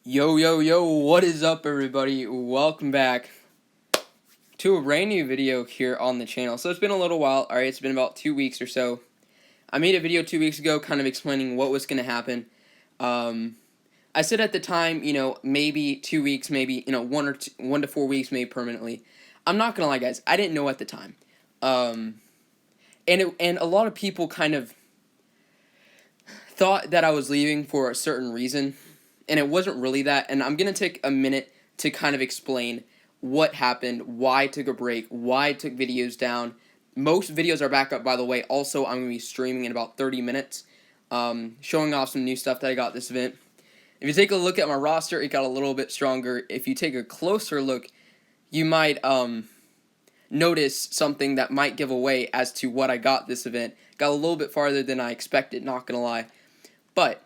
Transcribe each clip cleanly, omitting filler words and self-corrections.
Yo, yo, yo, what is up, everybody? Welcome back to a brand new video here on the channel. So it's been a little while, alright, it's been about 2 weeks or so. I made a video 2 weeks ago kind of explaining what was going to happen. I said at the time, maybe 2 weeks, maybe, 1 to 4 weeks, maybe permanently. I'm not going to lie, guys, I didn't know at the time. And a lot of people kind of thought that I was leaving for a certain reason. And it wasn't really that, and I'm going to take a minute to kind of explain what happened, why I took a break, why I took videos down. Most videos are back up, by the way. Also, I'm going to be streaming in about 30 minutes, showing off some new stuff that I got this event. If you take a look at my roster, it got a little bit stronger. If you take a closer look, you might notice something that might give away as to what I got this event. Got a little bit farther than I expected, not going to lie. But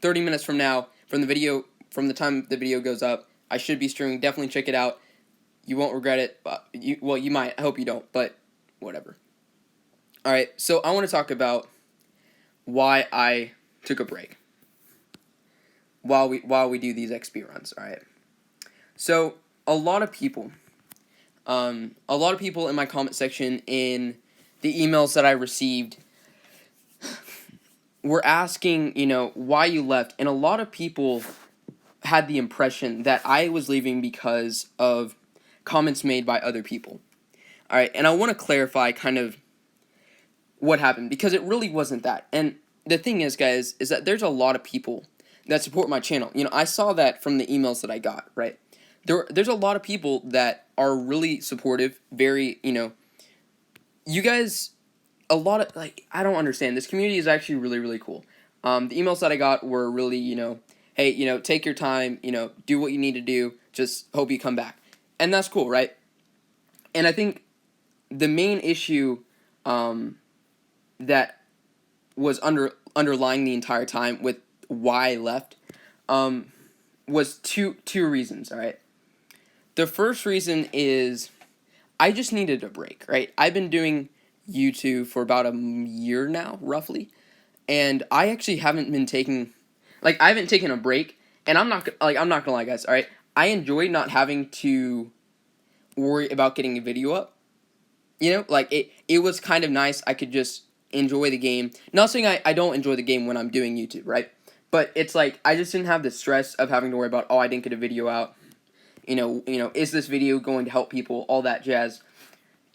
30 minutes from now, from the time the video goes up, I should be streaming. Definitely check it out. You won't regret it. But you might. I hope you don't, but whatever. Alright, so I want to talk about why I took a break while we do these XP runs, alright? So, a lot of people in my comment section, in the emails that I received, were asking, why you left, and a lot of people had the impression that I was leaving because of comments made by other people. Alright, and I want to clarify kind of what happened, because it really wasn't that. And the thing is, guys, is that there's a lot of people that support my channel. I saw that from the emails that I got, right? There's a lot of people that are really supportive, very, you guys, a lot of, I don't understand. This community is actually really, really cool. The emails that I got were really, hey, take your time, do what you need to do, just hope you come back. And that's cool, right? And I think the main issue that was underlying the entire time with why I left was two reasons, all right? The first reason is I just needed a break, right? I've been doing YouTube for about a year now, roughly, and I actually haven't been taking, I haven't taken a break, and I'm not gonna lie, guys, alright? I enjoy not having to worry about getting a video up. It was kind of nice. I could just enjoy the game. Not saying I don't enjoy the game when I'm doing YouTube, right? But it's like, I just didn't have the stress of having to worry about, I didn't get a video out. Is this video going to help people? All that jazz.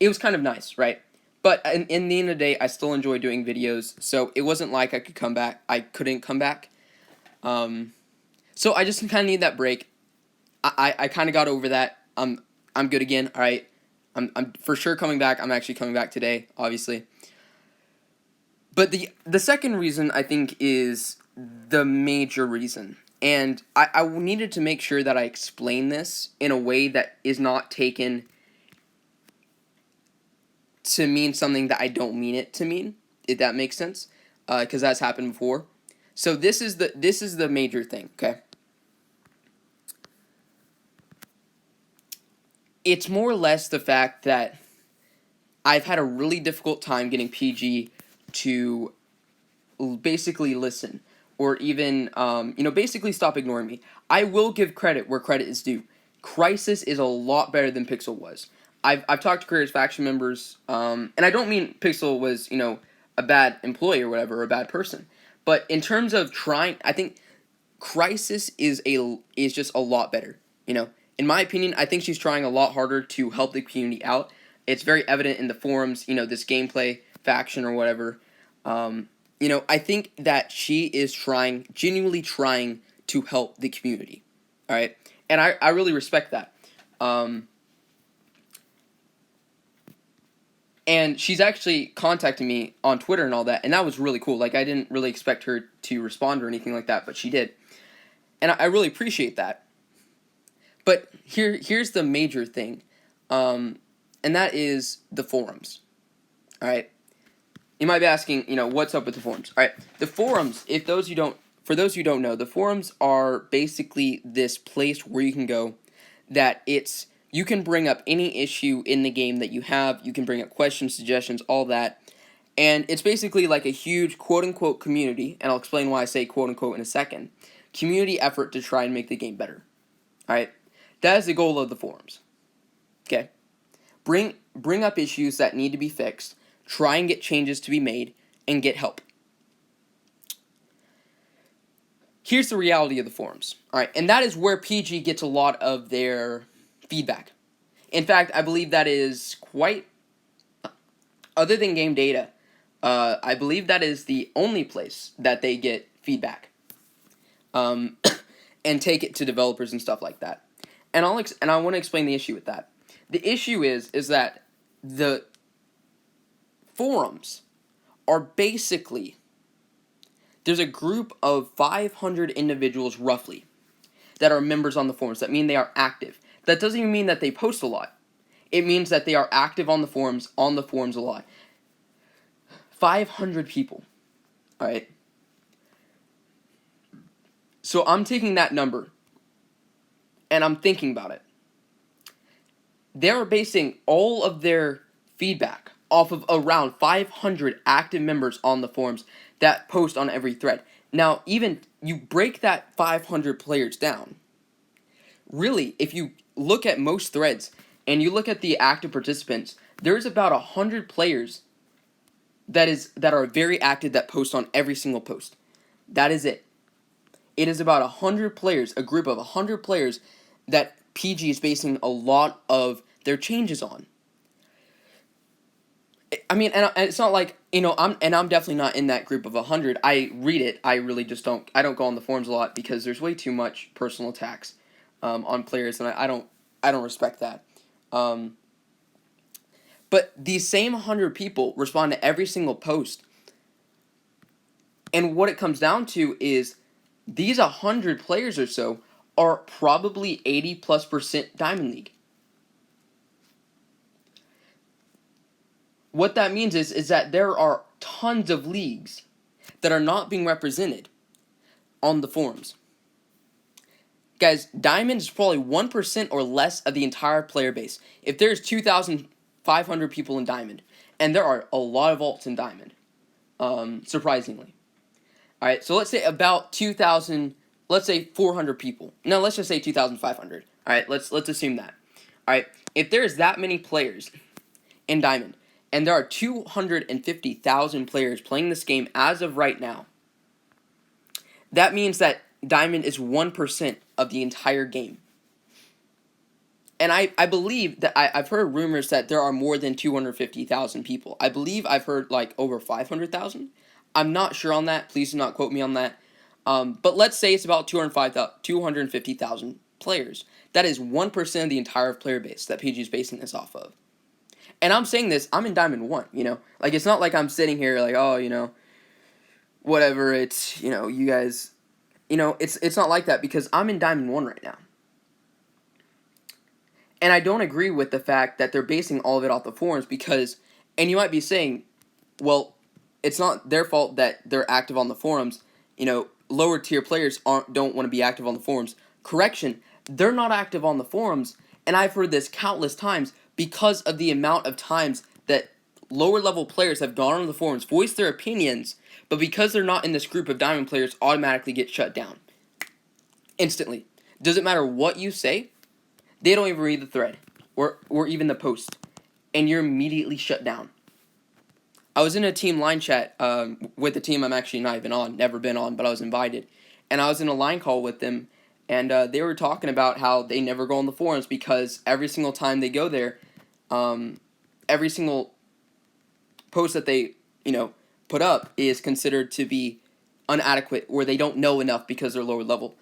It was kind of nice, right? But in the end of the day, I still enjoy doing videos, so it wasn't like I couldn't come back. So I just kind of need that break. I kind of got over that. I'm good again. All right. I'm for sure coming back. I'm actually coming back today, obviously. But the second reason, I think, is the major reason. And I needed to make sure that I explain this in a way that is not taken to mean something that I don't mean it to mean, if that makes sense, because that's happened before. So this is the major thing, okay? It's more or less the fact that I've had a really difficult time getting PG to basically listen, or even, basically stop ignoring me. I will give credit where credit is due. Crysis is a lot better than Pixel was. I've talked to Creators Faction members, and I don't mean Pixel was, a bad employee or whatever, or a bad person. But in terms of trying, I think Crysis is just a lot better, In my opinion, I think she's trying a lot harder to help the community out. It's very evident in the forums, this gameplay faction or whatever. I think that she is genuinely trying to help the community. Alright? And I really respect that. And she's actually contacted me on Twitter and all that, and that was really cool. I didn't really expect her to respond or anything like that, but she did. And I really appreciate that. But here's the major thing, and that is the forums. Alright? You might be asking, what's up with the forums? Alright, the forums, for those who don't know, the forums are basically this place where you can go that you can bring up any issue in the game that you have, you can bring up questions, suggestions, all that, and it's basically like a huge quote-unquote community, and I'll explain why I say quote-unquote in a second, community effort to try and make the game better. Alright? That is the goal of the forums. Okay? Bring up issues that need to be fixed, try and get changes to be made, and get help. Here's the reality of the forums. Alright, and that is where PG gets a lot of their feedback. In fact, I believe that is quite, other than game data, I believe that is the only place that they get feedback. And take it to developers and stuff like that. And I want to explain the issue with that. The issue is that the forums are basically, there's a group of 500 individuals roughly that are members on the forums. That mean they are active. That doesn't even mean that they post a lot. It means that they are active on the forums a lot. 500 people. Alright? So I'm taking that number and I'm thinking about it. They're basing all of their feedback off of around 500 active members on the forums that post on every thread. Now, even you break that 500 players down. Really, if you look at most threads and you look at the active participants, there's about 100 players that are very active that post on every single post. That is it. It is about 100 players, a group of 100 players that PG is basing a lot of their changes on. I mean, and it's not like, I'm definitely not in that group of 100. I read it. I really just don't go on the forums a lot because there's way too much personal attacks on players, and I don't respect that. But these same 100 people respond to every single post. And what it comes down to is these 100 players or so are probably 80+% Diamond League. What that means is that there are tons of leagues that are not being represented on the forums. Guys, Diamond is probably 1% or less of the entire player base. If there's 2,500 people in Diamond, and there are a lot of alts in Diamond, surprisingly. Alright, so let's say about 400 people. No, let's just say 2,500. Alright, let's assume that. Alright, if there's that many players in Diamond, and there are 250,000 players playing this game as of right now, that means that Diamond is 1% of the entire game. And I believe that I've heard rumors that there are more than 250,000 people. I believe I've heard like over 500,000. I'm not sure on that. Please do not quote me on that. But let's say it's about 250,000 players. That is 1% of the entire player base that PG is basing this off of. And I'm saying this, I'm in Diamond 1, Like, it's not like I'm sitting here like, oh, whatever, it's, you guys, it's not like that because I'm in Diamond 1 right now. And I don't agree with the fact that they're basing all of it off the forums because, and you might be saying, well, it's not their fault that they're active on the forums. Lower tier players don't want to be active on the forums. Correction, they're not active on the forums, and I've heard this countless times because of the amount of times that lower level players have gone on the forums, voiced their opinions, but because they're not in this group of Diamond players, automatically get shut down. Instantly. Doesn't matter what you say, they don't even read the thread, or even the post, and you're immediately shut down. I was in a team line chat with a team I'm actually not even on, never been on, but I was invited, and I was in a line call with them, and they were talking about how they never go on the forums because every single time they go there, every single post that they, put up is considered to be inadequate, or they don't know enough because they're lower level.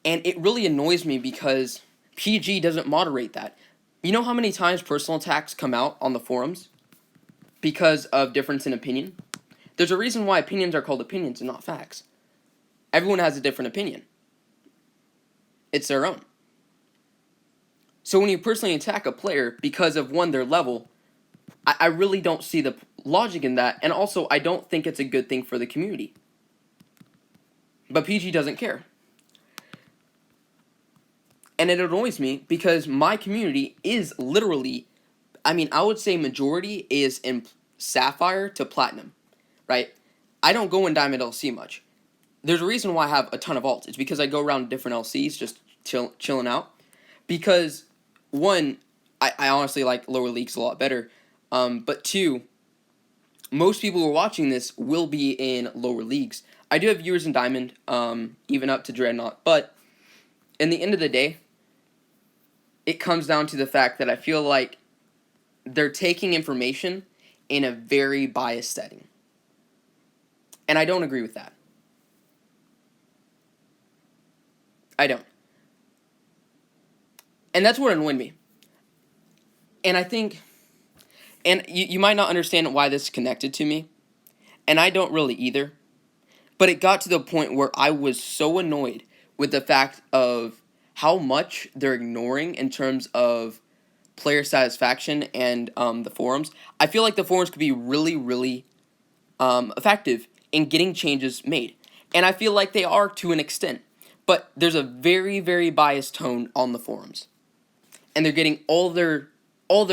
And it really annoys me because PG doesn't moderate that. You know how many times personal attacks come out on the forums because of difference in opinion? There's a reason why opinions are called opinions and not facts. Everyone has a different opinion. It's their own. So when you personally attack a player because of, one, their level, I really don't see the logic in that, and also I don't think it's a good thing for the community. But PG doesn't care. And it annoys me because my community is literally, I would say majority is in Sapphire to Platinum, right? I don't go in Diamond LC much. there's a reason why I have a ton of alts. It's because I go around different LCs just chilling out. Because, one, I honestly like lower leagues a lot better. But two, most people who are watching this will be in lower leagues. I do have viewers in Diamond, even up to Dreadnought. But in the end of the day, it comes down to the fact that I feel like they're taking information in a very biased setting. And I don't agree with that. I don't. And that's what annoyed me. And I think, and you might not understand why this is connected to me, and I don't really either, but it got to the point where I was so annoyed with the fact of how much they're ignoring in terms of player satisfaction and the forums. I feel like the forums could be really, really effective in getting changes made. And I feel like they are to an extent. But there's a very, very biased tone on the forums. And they're getting all their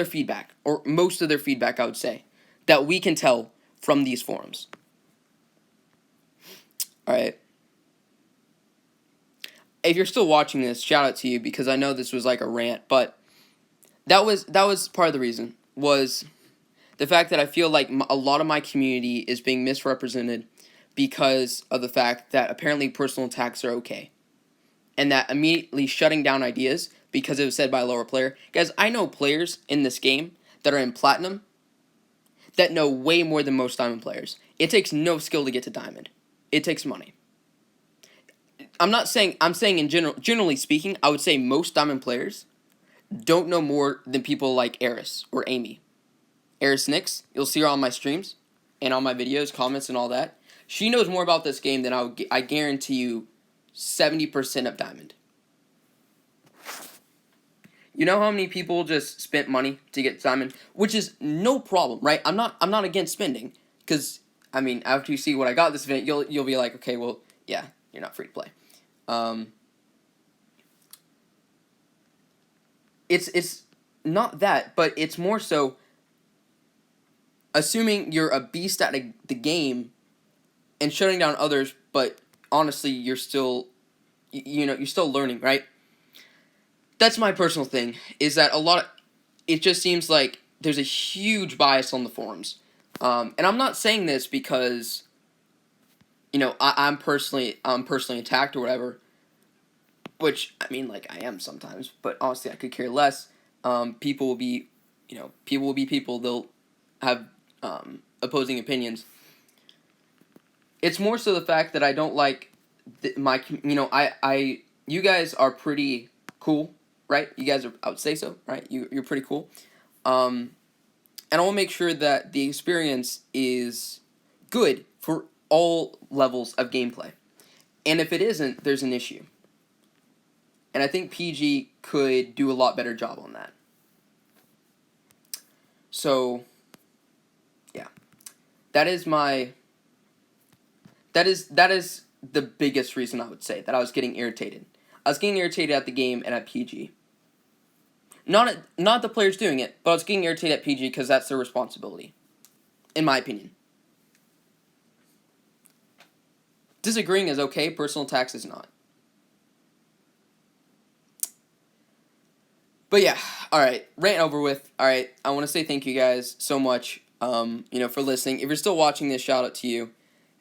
feedback, or most of their feedback, I would say, that we can tell from these forums. Alright. If you're still watching this, shout out to you, because I know this was like a rant, but that was part of the reason, was the fact that I feel like a lot of my community is being misrepresented because of the fact that apparently personal attacks are okay. And that immediately shutting down ideas because it was said by a lower player. Guys, I know players in this game that are in Platinum that know way more than most Diamond players. It takes no skill to get to Diamond. It takes money. I'm saying in generally speaking, I would say most Diamond players don't know more than people like Eris or Amy. Eris Nix, you'll see her on my streams and on my videos, comments, and all that. She knows more about this game than I guarantee you 70% of Diamond. You know how many people just spent money to get Diamond? Which is no problem, right? I'm not against spending, because I mean, after you see what I got this event, you'll be like, okay, well, yeah, you're not free to play. It's not that, but it's more so assuming you're a beast at the game and shutting down others, but honestly, you're still, you're still learning, right? That's my personal thing, is that it just seems like there's a huge bias on the forums. And I'm not saying this because, I'm personally attacked or whatever, which, I mean, like, I am sometimes, but honestly, I could care less. People will be people, they'll have opposing opinions. It's more so the fact that I don't like you guys are pretty cool, right? You guys are, I would say so, right? You're pretty cool. And I want to make sure that the experience is good for all levels of gameplay. And if it isn't, there's an issue. And I think PG could do a lot better job on that. So, yeah. That is the biggest reason I would say that I was getting irritated. I was getting irritated at the game and at PG. Not the players doing it, but I was getting irritated at PG because that's their responsibility, in my opinion. Disagreeing is okay, personal attacks is not. But yeah, alright, rant over with. Alright, I want to say thank you guys so much, for listening. If you're still watching this, shout out to you.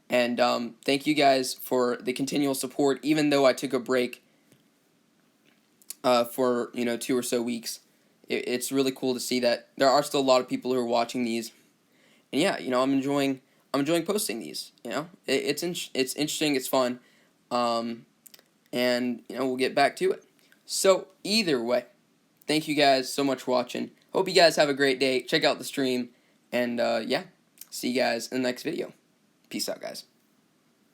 And thank you guys for the continual support, even though I took a break for 2 or so weeks. It's really cool to see that there are still a lot of people who are watching these, and yeah, I'm enjoying posting these. It's interesting, it's fun, and we'll get back to it. So either way, thank you guys so much for watching. Hope you guys have a great day. Check out the stream, and yeah, see you guys in the next video. Peace out, guys.